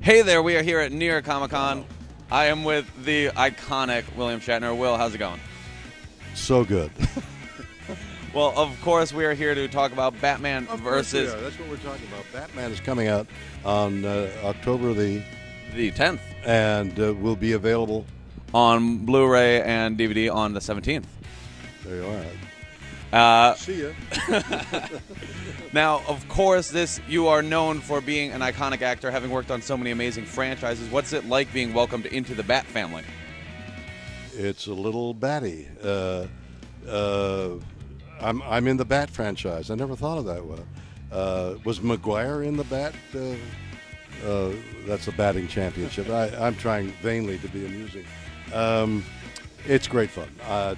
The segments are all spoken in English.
Hey there, we are here at New York Comic Con. I am with the iconic William Shatner. Will, how's it going? So good. Well, of course, we are here to talk about Batman versus That's what we're talking about. Batman is coming out on October the the 10th and will be available. on Blu-ray and DVD on the 17th. There you are. Uh, See ya. Now, of course, you are known for being an iconic actor, having worked on so many amazing franchises. What's it like being welcomed into the Bat family? It's a little batty. I'm in the Bat franchise. I never thought of that one. Was Maguire in the Bat? That's the batting championship. I'm trying vainly to be amusing. It's great fun.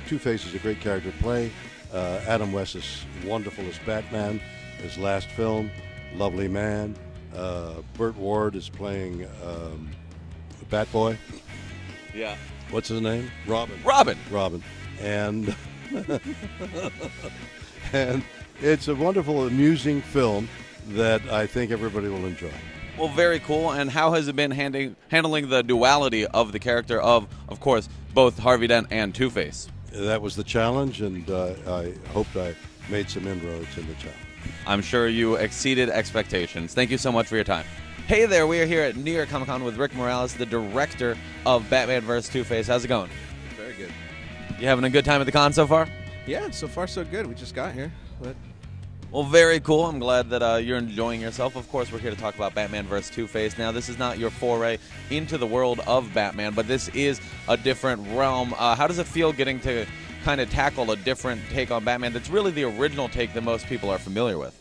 Two-Face is a great character to play. Adam West is wonderful as Batman. His last film, Lovely Man. Burt Ward is playing Batboy. Yeah. What's his name? Robin. Robin. And and it's a wonderful, amusing film that I think everybody will enjoy. Well, very cool. And how has it been handling the duality of the character of course, both Harvey Dent and Two-Face? That was the challenge, and I hoped I made some inroads in the challenge. I'm sure you exceeded expectations. Thank you so much for your time. Hey there, we are here at New York Comic Con with Rick Morales, the director of Batman vs. Two-Face. How's it going? Very good. You having a good time at the con so far? Yeah, so far so good. We just got here, but Well, very cool. I'm glad that you're enjoying yourself. Of course, we're here to talk about Batman vs. Two-Face. Now, this is not your foray into the world of Batman, but this is a different realm. How does it feel getting to kind of tackle a different take on Batman that's really the original take that most people are familiar with?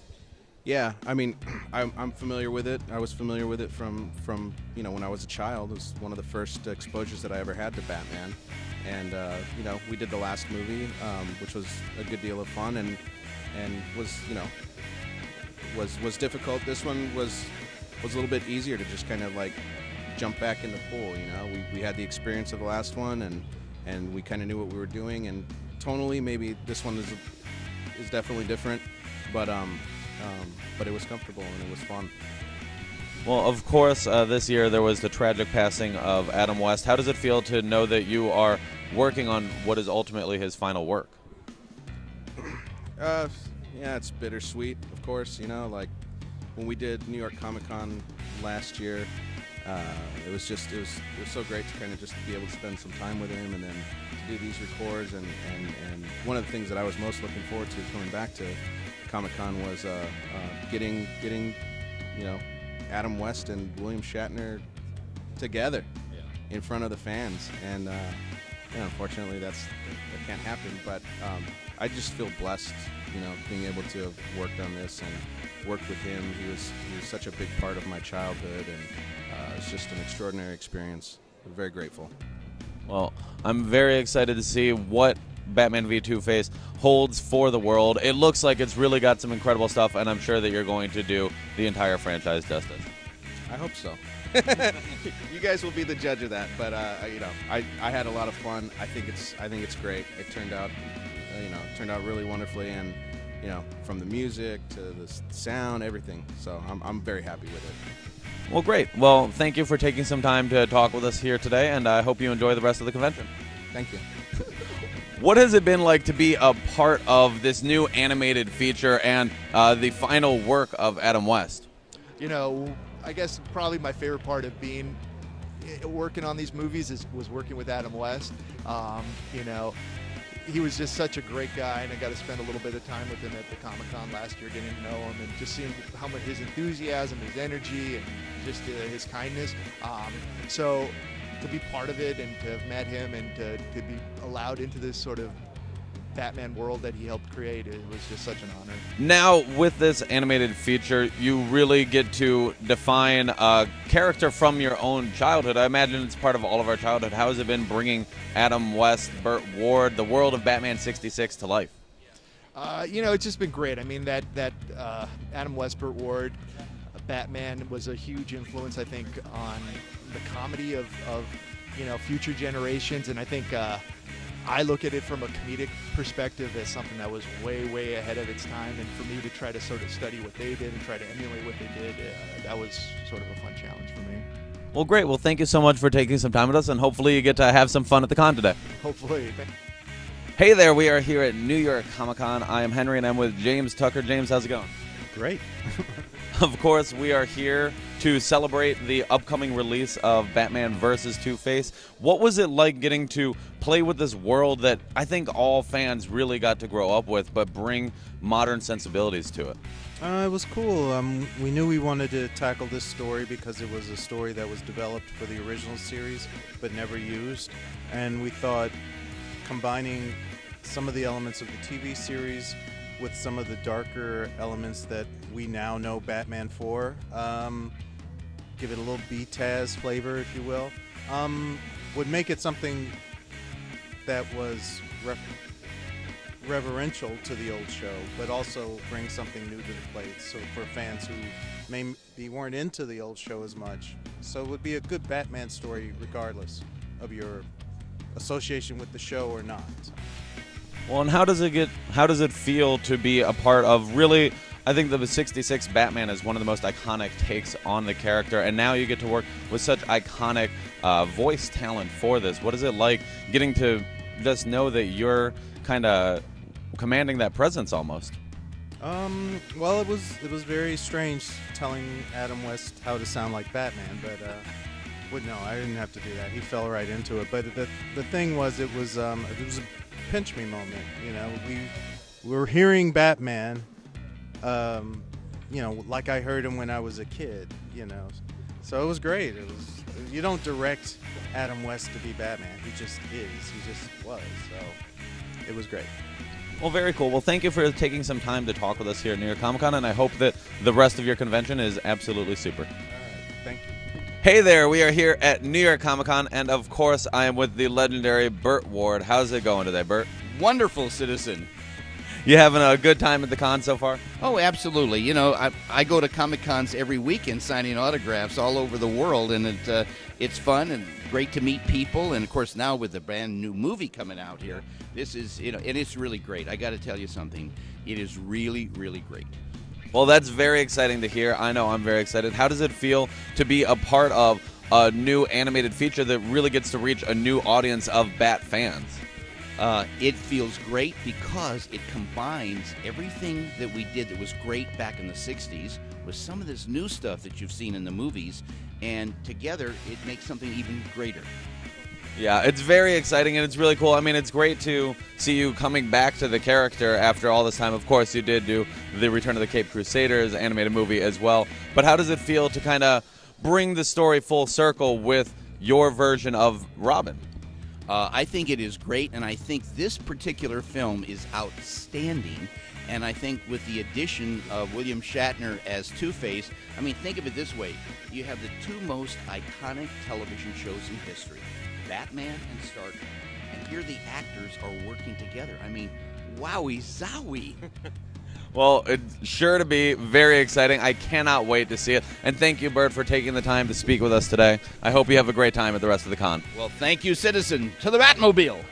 yeah, I mean, I'm familiar with it. I was familiar with it from when I was a child. It was one of the first exposures that I ever had to Batman, and we did the last movie, which was a good deal of fun and was was difficult. This one was a little bit easier to just kind of like jump back in the pool. We had the experience of the last one, and we kind of knew what we were doing. And tonally, maybe this one is definitely different, but it was comfortable and it was fun. Well, of course, this year there was the tragic passing of Adam West. How does it feel to know that you are working on what is ultimately his final work? Yeah, it's bittersweet, of course. Like when we did New York Comic Con last year, it was so great to kind of just be able to spend some time with him, and then to do these records. And one of the things that I was most looking forward to coming back to Comic Con was getting Adam West and William Shatner together in front of the fans. And unfortunately, that can't happen. But I just feel blessed, being able to have worked on this and worked with him. He was such a big part of my childhood, and it's just an extraordinary experience. I'm very grateful. Well, I'm very excited to see what Batman v Two-Face holds for the world. It looks like it's really got some incredible stuff, and I'm sure that you're going to do the entire franchise justice. I hope so. You guys will be the judge of that, but I had a lot of fun. I think it's great. It turned out really wonderfully, and from the music to the sound, everything. So I'm very happy with it. Well, great. Well, thank you for taking some time to talk with us here today, and I hope you enjoy the rest of the convention. Thank you. What has it been like to be a part of this new animated feature and the final work of Adam West? I guess probably my favorite part of working on these movies was working with Adam West. He was just such a great guy, and I got to spend a little bit of time with him at the Comic-Con last year, getting to know him and just seeing how much his enthusiasm, his energy, and just his kindness. So to be part of it and to have met him and to be allowed into this sort of Batman world that he helped create, it was just such an honor. Now, with this animated feature, you really get to define a character from your own childhood. I imagine it's part of all of our childhood. How has it been bringing Adam West, Burt Ward, the world of Batman 66 to life? It's just been great. I mean, that Adam West, Burt Ward, Batman was a huge influence, I think, on the comedy of future generations, and I think I look at it from a comedic perspective as something that was way, way ahead of its time. And for me to try to sort of study what they did and try to emulate what they did, that was sort of a fun challenge for me. Well, great. Well, thank you so much for taking some time with us, and hopefully you get to have some fun at the con today. Hopefully. Hey there, we are here at New York Comic Con. I am Henry, and I'm with James Tucker. James, how's it going? Great. Of course, we are here to celebrate the upcoming release of Batman vs. Two-Face. What was it like getting to play with this world that I think all fans really got to grow up with, but bring modern sensibilities to it? It was cool. We knew we wanted to tackle this story because it was a story that was developed for the original series but never used. And we thought combining some of the elements of the TV series with some of the darker elements that we now know Batman for, give it a little B-Taz flavor, if you will, would make it something that was reverential to the old show, but also bring something new to the plate. So for fans who maybe weren't into the old show as much, so it would be a good Batman story regardless of your association with the show or not. Well, and how does it feel to be a part of really, I think the 66 Batman is one of the most iconic takes on the character, and now you get to work with such iconic voice talent for this. What is it like getting to just know that you're kind of commanding that presence almost? Well, it was very strange telling Adam West how to sound like Batman, but no, I didn't have to do that. He fell right into it. But the thing was, it was a pinch me moment. You know, we were hearing Batman, you know, like I heard him when I was a kid. You know, so it was great. You don't direct Adam West to be Batman. He just is. He just was. So it was great. Well, very cool. Well, thank you for taking some time to talk with us here at New York Comic Con, and I hope that the rest of your convention is absolutely super. All right, thank you. Hey there, we are here at New York Comic Con, and of course, I am with the legendary Burt Ward. How's it going today, Burt? Wonderful, citizen. You having a good time at the con so far? Oh, absolutely. You know, I go to Comic Cons every weekend signing autographs all over the world, and it's fun and great to meet people. And of course, now with the brand new movie coming out here, this is, you know, and it's really great. I got to tell you something. It is really, really great. Well, that's very exciting to hear. I know I'm very excited. How does it feel to be a part of a new animated feature that really gets to reach a new audience of Bat fans? It feels great because it combines everything that we did that was great back in the 60s with some of this new stuff that you've seen in the movies, and together it makes something even greater. Yeah, it's very exciting, and it's really cool. I mean, it's great to see you coming back to the character after all this time. Of course, you did do the Return of the Caped Crusaders animated movie as well. But how does it feel to kind of bring the story full circle with your version of Robin? I think it is great, and I think this particular film is outstanding. And I think with the addition of William Shatner as Two-Face, I mean, think of it this way. You have the two most iconic television shows in history, Batman and Star Trek. And here the actors are working together. I mean, wowie zowie. Well, it's sure to be very exciting. I cannot wait to see it. And thank you, Burt, for taking the time to speak with us today. I hope you have a great time at the rest of the con. Well, thank you, citizen. To the Batmobile.